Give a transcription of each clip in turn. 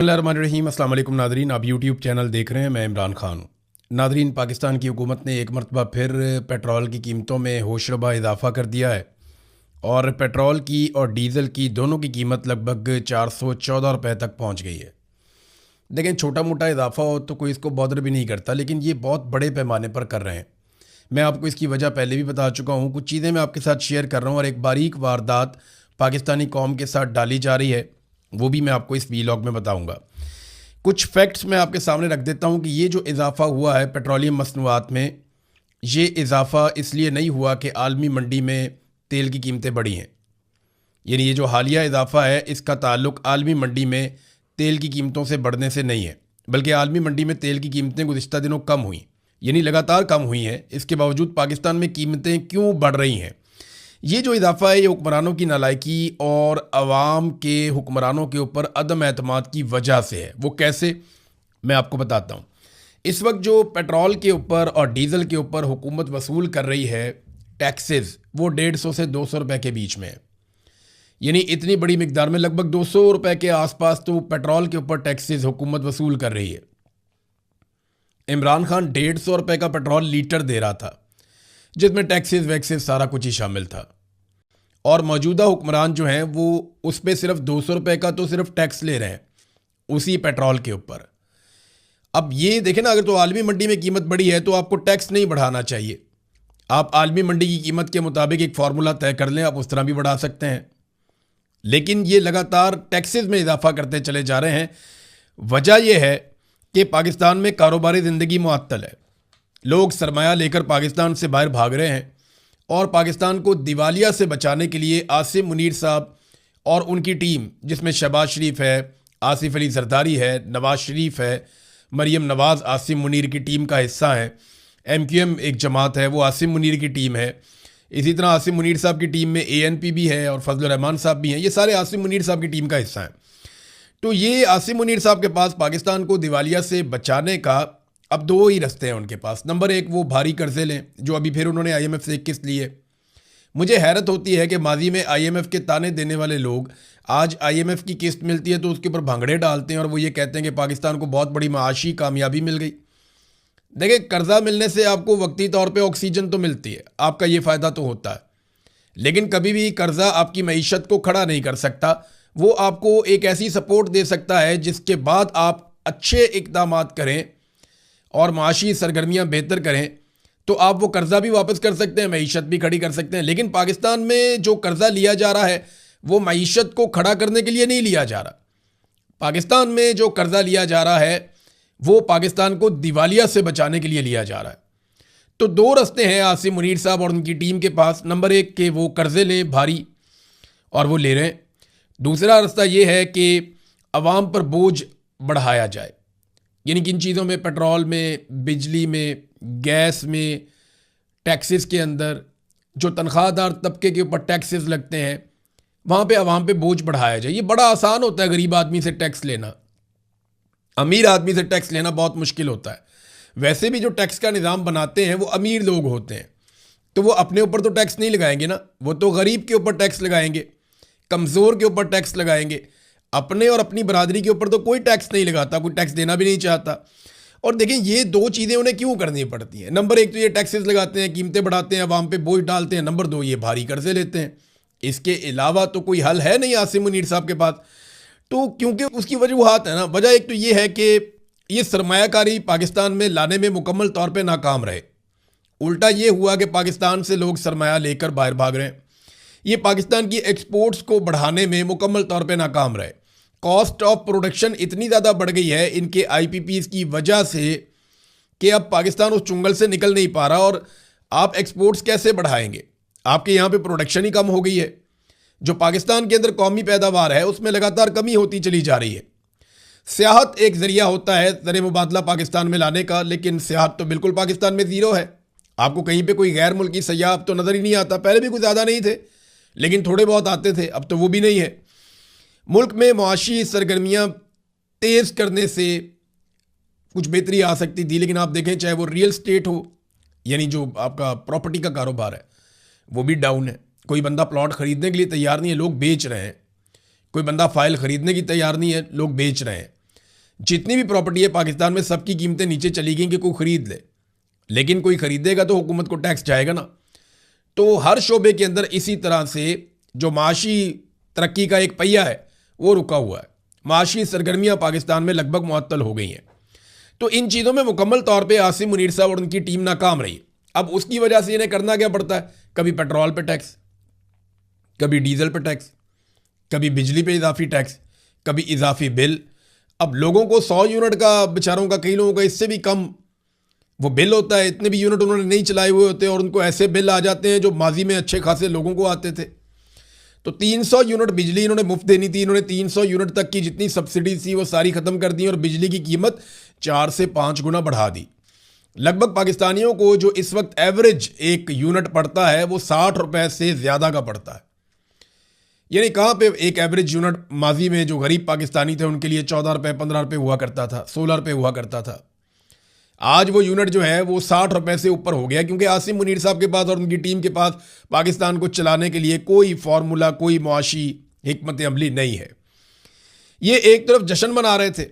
बिस्मिल्लाहिर्रहमानिर्रहीम। अस्सलाम वालेकुम नादरीन, आप यूट्यूब चैनल देख रहे हैं। मैं इमरान खान। नादरीन, पाकिस्तान की हुकूमत ने एक मरतबा फिर पेट्रोल की कीमतों में होशरुबा इजाफ़ा कर दिया है और पेट्रोल की और डीज़ल की दोनों की कीमत लगभग 414 रुपये तक पहुंच गई है। देखें, छोटा मोटा इजाफ़ा हो तो कोई इसको बॉदर भी नहीं करता, लेकिन ये बहुत बड़े पैमाने पर कर रहे हैं। मैं आपको इसकी वजह पहले भी बता चुका हूँ। कुछ चीज़ें मैं आपके साथ शेयर कर रहा हूँ और एक बारीक वारदात पाकिस्तानी कौम के साथ डाली जा रही है, वो भी मैं आपको इस वीलॉग में बताऊंगा। कुछ फैक्ट्स मैं आपके सामने रख देता हूं कि ये जो इजाफ़ा हुआ है पेट्रोलियम मसनूआत में, ये इजाफ़ा इसलिए नहीं हुआ कि आलमी मंडी में तेल की कीमतें बढ़ी हैं। यानी ये जो हालिया इजाफ़ा है इसका ताल्लुक आलमी मंडी में तेल की कीमतों से बढ़ने से नहीं है, बल्कि आलमी मंडी में तेल की कीमतें गुज़िश्ता दिनों कम हुई, यानी लगातार कम हुई हैं। इसके बावजूद पाकिस्तान में कीमतें क्यों बढ़ रही हैं? ये जो इजाफ़ा है ये हुक्मरानों की नालायकी और अवाम के हुक्मरानों के ऊपर अदम एतमाद की वजह से है। वो कैसे, मैं आपको बताता हूँ। इस वक्त जो पेट्रोल के ऊपर और डीज़ल के ऊपर हुकूमत वसूल कर रही है टैक्सेस, वो 150 से 200 रुपये के बीच में है। यानी इतनी बड़ी मिकदार में लगभग 200 रुपये के आसपास तो पेट्रोल के ऊपर टैक्सेस हुकूमत वसूल कर रही है। इमरान खान 150 रुपये का पेट्रोल लीटर दे रहा था, जिसमें टैक्सेस वैक्सेस सारा कुछ ही शामिल था। और मौजूदा हुक्मरान जो हैं वो उस पर सिर्फ 200 रुपये का तो सिर्फ टैक्स ले रहे हैं उसी पेट्रोल के ऊपर। अब ये देखें ना, अगर तो आलमी मंडी में कीमत बढ़ी है तो आपको टैक्स नहीं बढ़ाना चाहिए। आप आलमी मंडी की कीमत के मुताबिक एक फार्मूला तय कर लें, आप उस तरह भी बढ़ा सकते हैं। लेकिन ये लगातार टैक्सेस में इजाफा करते चले जा रहे हैं। वजह यह है कि पाकिस्तान में कारोबारी ज़िंदगी मुअत्तल है। लोग सरमाया लेकर पाकिस्तान से बाहर भाग रहे हैं और पाकिस्तान को दिवालिया से बचाने के लिए आसिम मुनीर साहब और उनकी टीम, जिसमें शहबाज शरीफ है, आसिफ अली जरदारी है, नवाज शरीफ है, मरियम नवाज़ आसिम मुनीर की टीम का हिस्सा है, MQM एक जमात है वो आसिम मुनीर की टीम है। इसी तरह आसिम मुनीर साहब की टीम में ANP भी है और फजल रहमान साहब भी हैं। ये सारे आसिम मुनीर साहब की टीम का हिस्सा हैं। तो ये आसिम मुनीर साहब के पास पाकिस्तान को दिवालिया से बचाने का अब दो ही रास्ते हैं उनके पास। नंबर एक, वो भारी कर्जे लें, जो अभी फिर उन्होंने IMF से एक किस्त ली है। मुझे हैरत होती है कि माजी में IMF के ताने देने वाले लोग आज IMF की किस्त मिलती है तो उसके ऊपर भंगड़े डालते हैं और वो ये कहते हैं कि पाकिस्तान को बहुत बड़ी माशी कामयाबी मिल गई। देखिए, कर्जा मिलने से आपको वक्ती तौर पे ऑक्सीजन तो मिलती है, आपका ये फ़ायदा तो होता है, लेकिन कभी भी कर्जा आपकी मईशत को खड़ा नहीं कर सकता। वो आपको एक ऐसी सपोर्ट दे सकता है जिसके बाद आप अच्छे इक़दाम करें और माशी सरगर्मियाँ बेहतर करें तो आप वो कर्ज़ा भी वापस कर सकते हैं, मईशत भी खड़ी कर सकते हैं। लेकिन पाकिस्तान में जो कर्ज़ा लिया जा रहा है वो मईशत को खड़ा करने के लिए नहीं लिया जा रहा। पाकिस्तान में जो कर्ज़ा लिया जा रहा है वो पाकिस्तान को दिवालिया से बचाने के लिए लिया जा रहा है। तो दो रास्ते हैं आसिम मुनीर साहब और उनकी टीम के पास। नंबर एक कि वो कर्ज़े लें भारी, और वो ले रहे हैं। दूसरा रास्ता ये है कि अवाम पर बोझ बढ़ाया जाए, यानी किन चीज़ों में, पेट्रोल में, बिजली में, गैस में, टैक्सेस के अंदर जो तनख्वाहदार तबके के ऊपर टैक्सेस लगते हैं वहाँ पे अवाम पे बोझ बढ़ाया जाए। ये बड़ा आसान होता है गरीब आदमी से टैक्स लेना, अमीर आदमी से टैक्स लेना बहुत मुश्किल होता है। वैसे भी जो टैक्स का निज़ाम बनाते हैं वो अमीर लोग होते हैं, तो वो अपने ऊपर तो टैक्स नहीं लगाएंगे ना, वो तो गरीब के ऊपर टैक्स लगाएंगे, कमज़ोर के ऊपर टैक्स लगाएंगे। अपने और अपनी बरादरी के ऊपर तो कोई टैक्स नहीं लगाता, कोई टैक्स देना भी नहीं चाहता। और देखें, ये दो चीज़ें उन्हें क्यों करनी पड़ती हैं। नंबर एक तो ये टैक्सेस लगाते हैं, कीमतें बढ़ाते हैं, अवाम पे बोझ डालते हैं। नंबर दो, ये भारी कर्जे लेते हैं। इसके अलावा तो कोई हल है नहीं आसिम मुनीर साहब के पास। तो क्योंकि उसकी वजूहात है ना, वजह एक तो ये है कि ये सरमायाकारी पाकिस्तान में लाने में मुकम्मल तौर पर नाकाम रहे। उल्टा ये हुआ कि पाकिस्तान से लोग सरमाया लेकर बाहर भाग रहे हैं। ये पाकिस्तान की एक्सपोर्ट्स को बढ़ाने में मुकम्मल तौर पे नाकाम रहे। कॉस्ट ऑफ प्रोडक्शन इतनी ज़्यादा बढ़ गई है इनके IPPs की वजह से कि अब पाकिस्तान उस चुंगल से निकल नहीं पा रहा। और आप एक्सपोर्ट्स कैसे बढ़ाएंगे, आपके यहाँ पे प्रोडक्शन ही कम हो गई है। जो पाकिस्तान के अंदर कौमी पैदावार है उसमें लगातार कमी होती चली जा रही है। सियाहत एक ज़रिया होता है ज़र मुबादला पाकिस्तान में लाने का, लेकिन सियाहत तो बिल्कुल पाकिस्तान में ज़ीरो है। आपको कहीं पे कोई गैर मुल्की सयाह तो नज़र ही नहीं आता। पहले भी कुछ ज़्यादा नहीं थे, लेकिन थोड़े बहुत आते थे, अब तो वो भी नहीं है। मुल्क में मुआशी सरगर्मियाँ तेज़ करने से कुछ बेहतरी आ सकती थी, लेकिन आप देखें चाहे वो रियल स्टेट हो, यानी जो आपका प्रॉपर्टी का कारोबार है, वो भी डाउन है। कोई बंदा प्लॉट ख़रीदने के लिए तैयार नहीं है, लोग बेच रहे हैं। कोई बंदा फाइल ख़रीदने की तैयार नहीं है, लोग बेच रहे हैं। जितनी भी प्रॉपर्टी है पाकिस्तान में सबकी कीमतें नीचे चली गई कि कोई खरीद ले, लेकिन कोई खरीदेगा तो हुकूमत को टैक्स जाएगा ना। तो हर शोबे के अंदर इसी तरह से जो माशी तरक्की का एक पहिया है वो रुका हुआ है। माशी सरगर्मियाँ पाकिस्तान में लगभग मुअत्तल हो गई हैं। तो इन चीज़ों में मुकम्मल तौर पे आसिम मुनीर साहब और उनकी टीम नाकाम रही। अब उसकी वजह से इन्हें करना क्या पड़ता है, कभी पेट्रोल पे टैक्स, कभी डीजल पे टैक्स, कभी बिजली पे इजाफी टैक्स, कभी इजाफी बिल। अब लोगों को 100 यूनिट का, बेचारों का, कई लोगों का इससे भी कम वो बिल होता है। इतने भी यूनिट उन्होंने नहीं चलाए हुए होते और उनको ऐसे बिल आ जाते हैं जो माजी में अच्छे खासे लोगों को आते थे। तो 300 यूनिट बिजली इन्होंने मुफ्त देनी थी। इन्होंने 300 यूनिट तक की जितनी सब्सिडी थी वो सारी ख़त्म कर दी और बिजली की कीमत 4 से 5 गुना बढ़ा दी। लगभग पाकिस्तानियों को जो इस वक्त एवरेज एक यूनिट पड़ता है वो 60 रुपए से ज़्यादा का पड़ता है। यानी कहाँ पे एक एवरेज यूनिट माजी में जो गरीब पाकिस्तानी थे उनके लिए 14 रुपये 15 रुपये हुआ करता था, 16 रुपये हुआ करता था। आज वो यूनिट जो है वो 60 रुपये से ऊपर हो गया, क्योंकि आसिम मुनीर साहब के पास और उनकी टीम के पास पाकिस्तान को चलाने के लिए कोई फार्मूला, कोई मुआशी हिकमत अमली नहीं है। ये एक तरफ जश्न मना रहे थे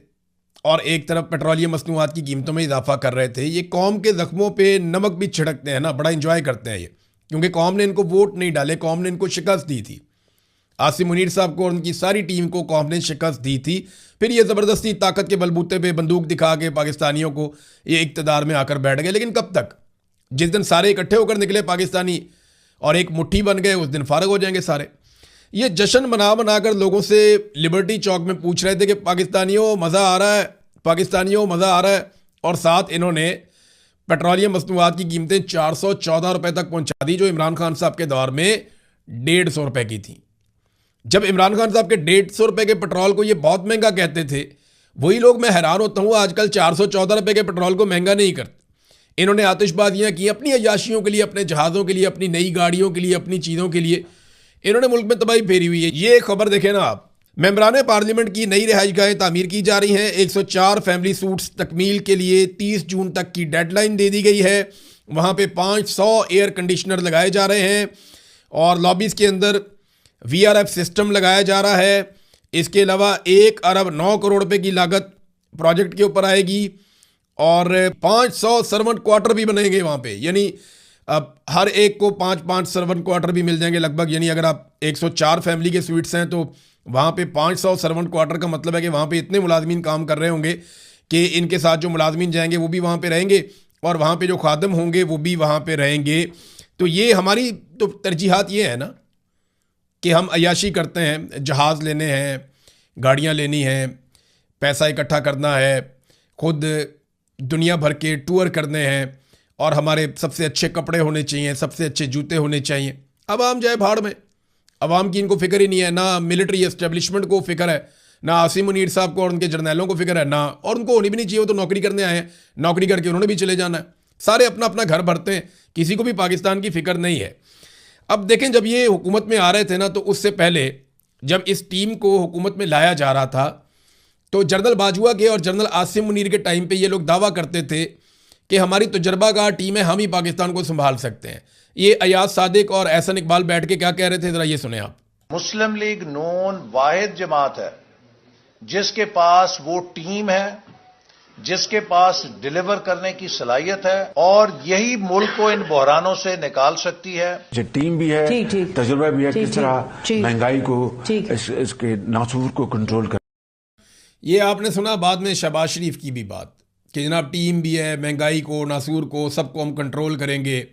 और एक तरफ पेट्रोलियम मसनूआत की कीमतों में इजाफा कर रहे थे। ये कौम के जख्मों पे नमक भी छिड़कते हैं ना, बड़ा इंजॉय करते हैं ये, क्योंकि कौम ने इनको वोट नहीं डाले, कौम ने इनको शिकस्त दी थी। आसिम मुनीर साहब को और उनकी सारी टीम को कौम ने शिकस्त दी थी। फिर ये ज़बरदस्ती ताकत के बलबूते पे बंदूक दिखा के पाकिस्तानियों को ये इक़्तिदार में आकर बैठ गए। लेकिन कब तक? जिस दिन सारे इकट्ठे होकर निकले पाकिस्तानी और एक मुट्ठी बन गए, उस दिन फारग हो जाएंगे सारे। ये जश्न मना कर लोगों से लिबर्टी चौक में पूछ रहे थे कि पाकिस्तानियों मज़ा आ रहा है, पाकिस्तानियों मज़ा आ रहा है। और साथ इन्होंने पेट्रोलियम मसनूआत की कीमतें 414 रुपये तक पहुँचा दी, जो इमरान खान साहब के दौर में 150 रुपये की थी। जब इमरान खान साहब के 150 रुपये के पेट्रोल को ये बहुत महंगा कहते थे, वही लोग, मैं हैरान होता हूँ, आजकल 414 रुपये के पेट्रोल को महंगा नहीं करते। इन्होंने आतिशबाजियाँ की अपनी अय्याशियों के लिए, अपने जहाज़ों के लिए, अपनी नई गाड़ियों के लिए, अपनी चीज़ों के लिए। इन्होंने मुल्क में तबाही फेरी हुई है। ये खबर देखें ना आप, मेंबरान पार्लियामेंट की नई रिहाइशगाहें तामीर की जा रही हैं। 104 फैमिली सूट्स तकमील के लिए 30 जून तक की डेडलाइन दे दी गई है। वहाँ पे 500 एयर कंडीशनर लगाए जा रहे हैं और लॉबीज़ के अंदर VRF सिस्टम लगाया जा रहा है। इसके अलावा 1 अरब 9 करोड़ रुपए की लागत प्रोजेक्ट के ऊपर आएगी और 500 सर्वेंट क्वार्टर भी बनेंगे वहाँ पे। यानी अब हर एक को 5-5 सर्वेंट क्वार्टर भी मिल जाएंगे लगभग। यानी अगर आप 104 फैमिली के स्वीट्स हैं तो वहाँ पे 500 सर्वेंट क्वार्टर का मतलब है कि वहाँ पे इतने मुलाजमीन काम कर रहे होंगे कि इनके साथ जो मुलाजमीन जाएंगे वो भी वहाँ पे रहेंगे और वहाँ पे जो खादम होंगे वो भी वहाँ पे रहेंगे। तो ये हमारी तो तरजीहात ये है ना कि हम अय्याशी करते हैं, जहाज़ लेने हैं, गाड़ियाँ लेनी हैं, पैसा इकट्ठा करना है, खुद दुनिया भर के टूर करने हैं और हमारे सबसे अच्छे कपड़े होने चाहिए, सबसे अच्छे जूते होने चाहिए। अब आम जाए भाड़ में, अवाम की इनको फ़िक्र ही नहीं है। ना मिलिट्री एस्टेब्लिशमेंट को फ़िक्र है, ना आसिम मुनीर साहब को और उनके जर्नैलों को फ़िक्र है, ना, और उनको होनी भी नहीं चाहिए। वो तो नौकरी करने आए हैं, नौकरी करके उन्होंने भी चले जाना है। सारे अपना अपना घर भरते हैं, किसी को भी पाकिस्तान की फ़िक्र नहीं है। अब देखें, जब ये हुकूमत में आ रहे थे ना, तो उससे पहले जब इस टीम को हुकूमत में लाया जा रहा था तो जनरल बाजवा के और जनरल आसिम मुनीर के टाइम पे ये लोग दावा करते थे कि हमारी तजर्बाकार टीम है, हम ही पाकिस्तान को संभाल सकते हैं। ये अयाज सादिक और एहसन इकबाल बैठ के क्या कह रहे थे, ज़रा ये सुने आप। मुस्लिम लीग नून वाहिद जमात है जिसके पास वो टीम है, जिसके पास डिलीवर करने की सलाहियत है और यही मुल्क को इन बहरानों से निकाल सकती है। जो टीम भी है, तजुर्बा भी है, किस तरह महंगाई को, इसके नासूर को कंट्रोल कर। ये आपने सुना बाद में शहबाज शरीफ की भी बात कि जनाब टीम भी है, महंगाई को, नासूर को, सबको हम कंट्रोल करेंगे।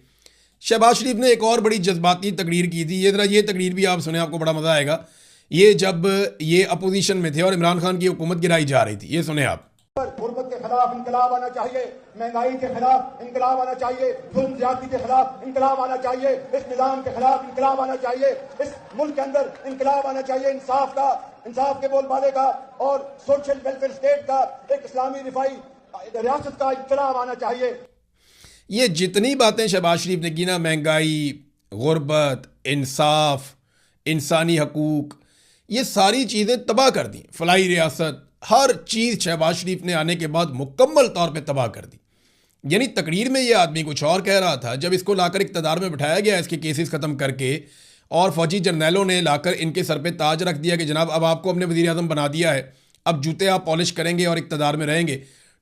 शहबाज शरीफ ने एक और बड़ी जज्बाती तकरीर की थी। ये जरा ये तकरीर भी आप सुने, आपको बड़ा मज़ा आएगा। ये जब ये अपोजिशन में थे और इमरान खान की हुकूमत गिराई जा रही थी, ये सुने आप। गुर्बत के खिलाफ इंकलाब आना चाहिए, महंगाई के खिलाफ इंकलाब आना चाहिए, जुल्म ज्यादती के खिलाफ इंकलाब आना चाहिए, इस निजाम के खिलाफ इंकलाब आना चाहिए, इस मुल्क के अंदर इंकलाब आना चाहिए, इंसाफ के बोलबाले का और सोशल वेलफेयर स्टेट का, एक इस्लामी रिफाई रियासत का इंकलाब आना चाहिए। ये जितनी बातें शहबाज शरीफ ने की ना, महंगाई, गुर्बत, इंसाफ, इंसानी हकूक, ये सारी चीज़ें तबाह कर दी। फलाई रियासत, हर चीज़ शहबाज शरीफ ने आने के बाद मुकम्मल तौर पे तबाह कर दी। यानी तकरीर में ये आदमी कुछ और कह रहा था, जब इसको लाकर इक़्तिदार में बिठाया गया इसके केसेस ख़त्म करके और फौजी जर्नैलों ने लाकर इनके सर पे ताज रख दिया कि जनाब अब आपको अपने वज़ीर आज़म बना दिया है, अब जूते आप पॉलिश करेंगे और इक़्तिदार में रहेंगे।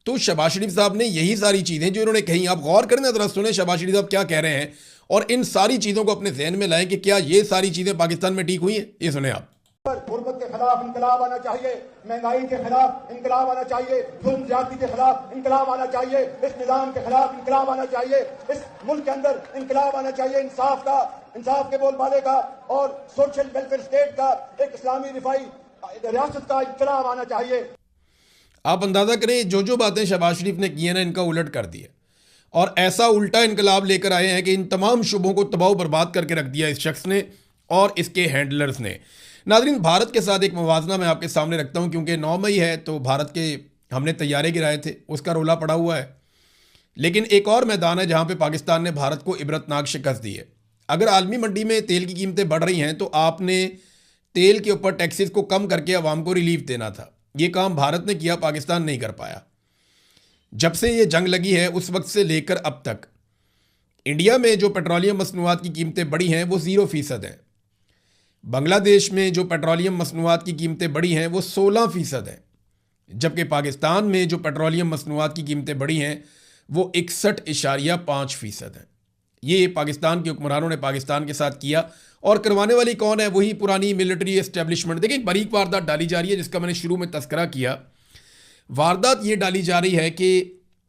तो शहबाज शरीफ साहब ने यही सारी चीज़ें जो इन्होंने कही, आप गौर करें ना, ज़रा सुने शहबाज शरीफ साहब क्या कह रहे हैं और इन सारी चीज़ों को अपने जहन में लाएं कि क्या ये सारी चीज़ें पाकिस्तान में ठीक हुई हैं। ये सुने आप। गुर्बत के खिलाफ इंकलाब आना चाहिए, महंगाई के खिलाफ इंकलाब आना चाहिए, जुल्म ज्यादती के खिलाफ इंकलाब आना चाहिए, इस निजाम के खिलाफ इंकलाब आना चाहिए, इस मुल्क के अंदर इंकलाब आना चाहिए, इंसाफ के बोलबाले का और सोशल वेलफेयर स्टेट का, एक इस्लामी रिफाई रियासत का इंकलाब आना चाहिए। आप अंदाजा करें, जो जो बातें शहबाज शरीफ ने की है ना, इनका उलट कर दिया और ऐसा उल्टा इनकलाब लेकर आए हैं कि इन तमाम शुबों को तबाह बर्बाद करके रख दिया इस शख्स ने और इसके हैंडलर्स ने। नाज़रीन, भारत के साथ एक मुवाजना मैं आपके सामने रखता हूं, क्योंकि 9 मई है तो भारत के हमने तैयारे गिराए थे, उसका रोला पड़ा हुआ है। लेकिन एक और मैदान है जहां पे पाकिस्तान ने भारत को इबरतनाक शिकस्त दी है। अगर आलमी मंडी में तेल की कीमतें बढ़ रही हैं तो आपने तेल के ऊपर टैक्सेस को कम करके अवाम को रिलीफ देना था। ये काम भारत ने किया, पाकिस्तान नहीं कर पाया। जब से ये जंग लगी है उस वक्त से लेकर अब तक इंडिया में जो पेट्रोलियम मसनूआत की कीमतें बढ़ी हैं वो 0% हैं। बांग्लादेश में जो पेट्रोलियम मसनूआत की कीमतें बढ़ी हैं वो 16% हैं, जबकि पाकिस्तान में जो पेट्रोलियम मसनूआत की कीमतें बढ़ी हैं वो 61.5% हैं। ये पाकिस्तान के हुक्मरानों ने पाकिस्तान के साथ किया और करवाने वाली कौन है? वही पुरानी मिलिट्री एस्टेब्लिशमेंट। देखिए, एक बारीक वारदात डाली जा रही है जिसका मैंने शुरू में तस्करा किया। वारदात ये डाली जा रही है कि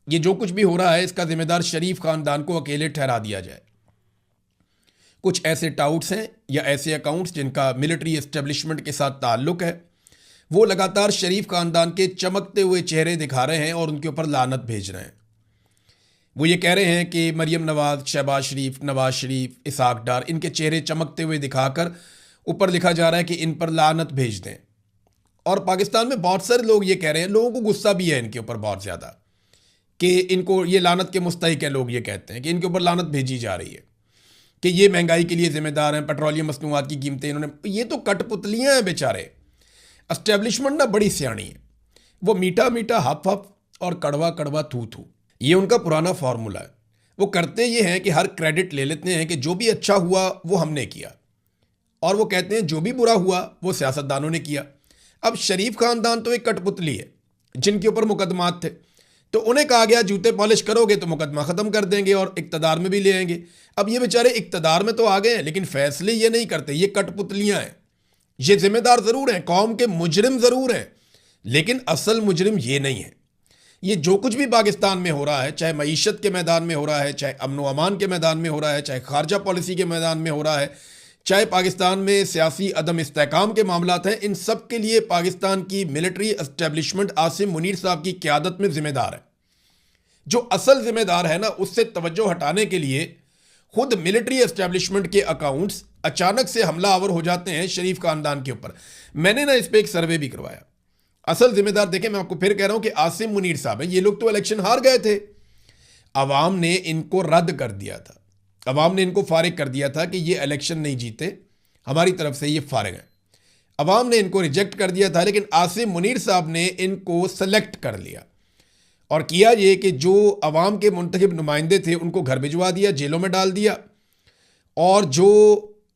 ये जो कुछ भी हो रहा है इसका जिम्मेदार शरीफ खानदान को अकेले ठहरा दिया जाए। कुछ ऐसे टाउट्स हैं या ऐसे अकाउंट्स जिनका मिलिट्री एस्टेब्लिशमेंट के साथ ताल्लुक है, वो लगातार शरीफ खानदान के चमकते हुए चेहरे दिखा रहे हैं और उनके ऊपर लानत भेज रहे हैं। वो ये कह रहे हैं कि मरियम नवाज, शहबाज शरीफ, नवाज शरीफ, इसहाक डार, इनके चेहरे चमकते हुए दिखाकर ऊपर लिखा जा रहा है कि इन पर लानत भेज दें। और पाकिस्तान में बहुत सारे लोग ये कह रहे हैं, लोगों को गुस्सा भी है इनके ऊपर बहुत ज़्यादा कि इनको ये लानत के मुस्तहिक है। लोग ये कहते हैं कि इनके ऊपर लानत भेजी जा रही है कि ये महंगाई के लिए जिम्मेदार हैं, पेट्रोलियम मसनूआत की कीमतें इन्होंने। ये तो कठपुतलियाँ हैं बेचारे। एस्टेब्लिशमेंट ना बड़ी सियाणी है, वो मीठा मीठा हफ हफ और कड़वा कड़वा थू थू, ये उनका पुराना फार्मूला है। वो करते ये हैं कि हर क्रेडिट ले लेते हैं कि जो भी अच्छा हुआ वो हमने किया, और वो कहते हैं जो भी बुरा हुआ वो सियासतदानों ने किया। अब शरीफ खानदान तो एक कठपुतली है जिनके ऊपर मुकदमात थे, तो उन्हें कहा गया जूते पॉलिश करोगे तो मुकदमा ख़त्म कर देंगे और इक़्तिदार में भी ले आएंगे। अब ये बेचारे इक़्तिदार में तो आ गए हैं लेकिन फैसले ये नहीं करते। ये कठपुतलियाँ हैं। ये जिम्मेदार ज़रूर हैं, कौम के मुजरिम ज़रूर हैं, लेकिन असल मुजरिम ये नहीं है। ये जो कुछ भी पाकिस्तान में हो रहा है, चाहे मईशत के मैदान में हो रहा है, चाहे अमन व अमान के मैदान में हो रहा है, चाहे खारजा पॉलिसी के मैदान में हो रहा है, चाहे पाकिस्तान में सियासी अदम इस्तेहकाम के मामलात हैं, इन सब के लिए पाकिस्तान की मिलिट्री एस्टेब्लिशमेंट आसिम मुनीर साहब की क़यादत में ज़िम्मेदार है। जो असल ज़िम्मेदार है ना, उससे तवज्जो हटाने के लिए खुद मिलिट्री एस्टेब्लिशमेंट के अकाउंट्स अचानक से हमलावर हो जाते हैं शरीफ खानदान के ऊपर। मैंने ना इस पर एक सर्वे भी करवाया। असल जिम्मेदार देखें, मैं आपको फिर कह रहा हूं कि आसिम मुनीर साहब हैं। ये लोग तो इलेक्शन हार गए थे, अवाम ने इनको रद्द कर दिया था, अवाम ने इनको फारिग कर दिया था कि ये इलेक्शन नहीं जीते, हमारी तरफ से ये फारिग हैं। अवाम ने इनको रिजेक्ट कर दिया था, लेकिन आसिम मुनीर साहब ने इनको सेलेक्ट कर लिया और किया ये कि जो अवाम के मुंतखब नुमाइंदे थे उनको घर भिजवा दिया, जेलों में डाल दिया, और जो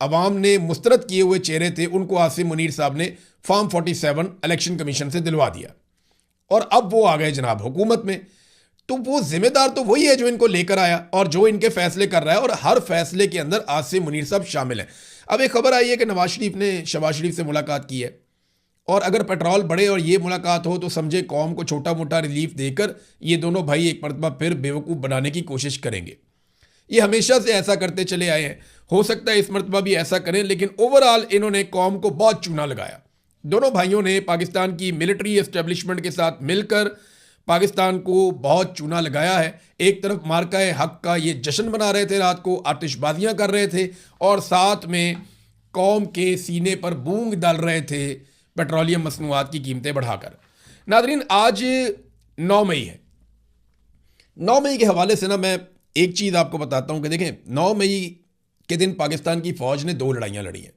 अवाम ने मुस्तरद किए हुए चेहरे थे उनको आसिम मुनीर साहब ने फॉर्म 47 इलेक्शन कमीशन से दिलवा दिया और अब वो आ गए जनाब हुकूमत में। तो वो जिम्मेदार तो वही है जो इनको लेकर आया और जो इनके फैसले कर रहा है, और हर फैसले के अंदर आसिम मुनीर साहब शामिल हैं। अब एक खबर आई है कि नवाज शरीफ ने शहबाज शरीफ से मुलाकात की है, और अगर पेट्रोल बढ़े और ये मुलाकात हो तो समझे कौम को छोटा मोटा रिलीफ देकर ये दोनों भाई एक मरतबा फिर बेवकूफ़ बनाने की कोशिश करेंगे। ये हमेशा से ऐसा करते चले आए हैं, हो सकता है इस मरतबा भी ऐसा करें, लेकिन ओवरऑल इन्होंने कौम को बहुत चूना लगाया। दोनों भाइयों ने पाकिस्तान की मिलिट्री एस्टेब्लिशमेंट के साथ मिलकर पाकिस्तान को बहुत चूना लगाया है। एक तरफ मार्का हक का ये जश्न मना रहे थे, रात को आतिशबाजियां कर रहे थे, और साथ में कौम के सीने पर बूंद डाल रहे थे पेट्रोलियम मसनूआत की कीमतें बढ़ाकर। नादरीन, आज 9 मई है। 9 मई के हवाले से ना मैं एक चीज़ आपको बताता हूं कि देखें, 9 मई के दिन पाकिस्तान की फ़ौज ने 2 लड़ाइयाँ लड़ी हैं,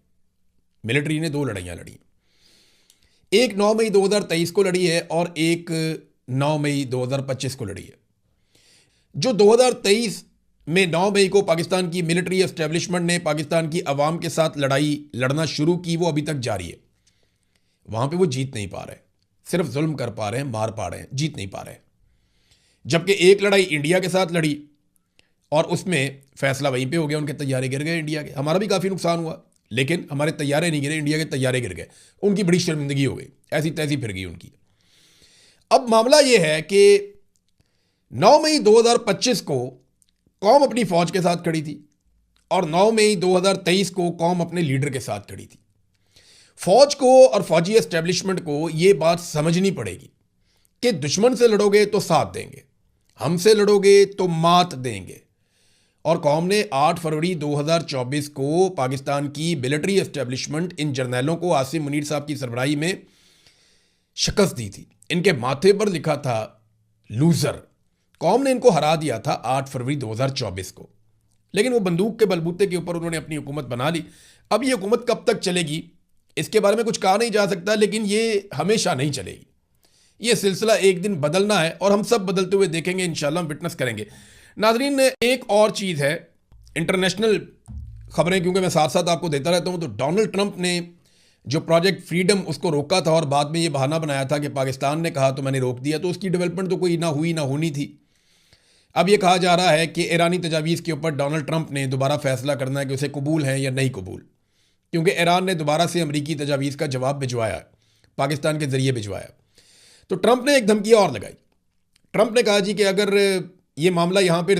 मिलिट्री ने 2 लड़ाइयाँ लड़ी। एक 9 मई 2023 को लड़ी है और एक 9 मई 2025 को लड़ी है। जो 2023 में 9 मई को पाकिस्तान की मिलिट्री एस्टेब्लिशमेंट ने पाकिस्तान की अवाम के साथ लड़ाई लड़ना शुरू की, वो अभी तक जारी है। वहाँ पे वो जीत नहीं पा रहे। सिर्फ जुल्म कर पा रहे हैं, मार पा रहे हैं, जीत नहीं पा रहे हैं। जबकि एक लड़ाई इंडिया के साथ लड़ी और उसमें फैसला वहीं पे हो गया, उनके तैयारे गिर गए इंडिया के। हमारा भी काफ़ी नुकसान हुआ, लेकिन हमारे तैयारे नहीं गिरे, इंडिया के तैयारे गिर गए। उनकी बड़ी शर्मिंदगी हो गई, ऐसी तैसी फिर गई उनकी। अब मामला यह है कि 9 मई 2025 को कौम अपनी फौज के साथ खड़ी थी और 9 मई 2023 को कौम अपने लीडर के साथ खड़ी थी। फौज को और फौजी एस्टेब्लिशमेंट को यह बात समझनी पड़ेगी कि दुश्मन से लड़ोगे तो साथ देंगे, हमसे लड़ोगे तो मात देंगे। और कौम ने 8 फरवरी 2024 को पाकिस्तान की मिलिट्री एस्टेब्लिशमेंट इन जर्नैलों को आसिम मुनीर साहब की सरबराही में शिकस्त दी थी। इनके माथे पर लिखा था लूजर। कौम ने इनको हरा दिया था 8 फरवरी 2024 को, लेकिन वो बंदूक के बलबूते के ऊपर उन्होंने अपनी हुकूमत बना ली। अब ये हुकूमत कब तक चलेगी इसके बारे में कुछ कहा नहीं जा सकता, लेकिन ये हमेशा नहीं चलेगी। ये सिलसिला एक दिन बदलना है और हम सब बदलते हुए देखेंगे, इंशाल्लाह हम विटनेस करेंगे। नाजरीन, एक और चीज़ है, इंटरनेशनल खबरें क्योंकि मैं साथ साथ आपको देता रहता हूँ, तो डोनाल्ड ट्रंप ने जो प्रोजेक्ट फ्रीडम उसको रोका था और बाद में ये बहाना बनाया था कि पाकिस्तान ने कहा तो मैंने रोक दिया, तो उसकी डेवलपमेंट तो कोई ना हुई ना होनी थी। अब ये कहा जा रहा है कि ईरानी तजावीज़ के ऊपर डोनाल्ड ट्रंप ने दोबारा फैसला करना है कि उसे कबूल है या नहीं कबूल, क्योंकि ईरान ने दोबारा से अमरीकी तजावीज़ का जवाब भिजवाया, पाकिस्तान के ज़रिए भिजवाया। तो ट्रंप ने एक धमकी और लगाई। ट्रंप ने कहा जी कि अगर ये मामला यहाँ पर